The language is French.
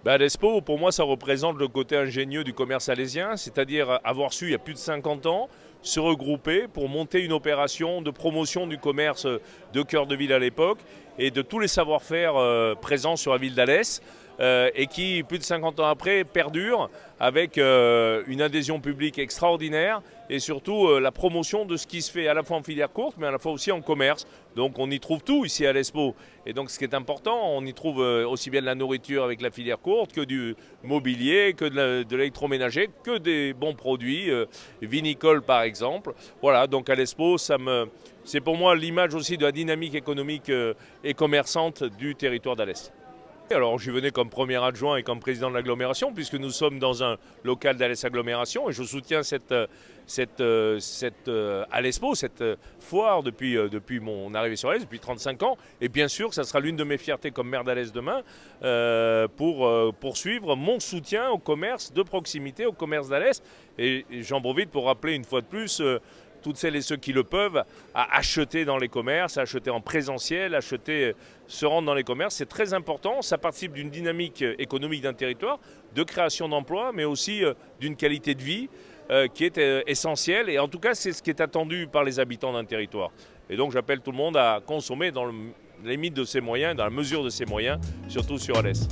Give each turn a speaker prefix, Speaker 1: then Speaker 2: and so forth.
Speaker 1: L'Expo, pour moi, ça représente le côté ingénieux du commerce alésien, c'est-à-dire avoir su, il y a plus de 50 ans, se regrouper pour monter une opération de promotion du commerce de cœur de ville à l'époque et de tous les savoir-faire présents sur la ville d'Alès et qui, plus de 50 ans après, perdure avec une adhésion publique extraordinaire et surtout la promotion de ce qui se fait à la fois en filière courte mais à la fois aussi en commerce. Donc on y trouve tout ici à l'Expo. Et donc ce qui est important, on y trouve aussi bien de la nourriture avec la filière courte que du mobilier, que de l'électroménager, que des bons produits vinicoles par exemple. Voilà, donc à l'Expo, c'est pour moi l'image aussi de la dynamique économique et commerçante du territoire d'Alès. Alors j'y venais comme premier adjoint et comme président de l'agglomération puisque nous sommes dans un local d'Alès Agglomération et je soutiens à l'Expo, cette foire depuis mon arrivée sur Alès, depuis 35 ans. Et bien sûr, ça sera l'une de mes fiertés comme maire d'Alès demain pour poursuivre mon soutien au commerce de proximité, au commerce d'Alès. Et j'en profite pour rappeler une fois de plus toutes celles et ceux qui le peuvent, à acheter dans les commerces, à acheter en présentiel, se rendre dans les commerces. C'est très important. Ça participe d'une dynamique économique d'un territoire, de création d'emplois, mais aussi d'une qualité de vie qui est essentielle. Et en tout cas, c'est ce qui est attendu par les habitants d'un territoire. Et donc, j'appelle tout le monde à consommer dans la limite de ses moyens, dans la mesure de ses moyens, surtout sur Alès.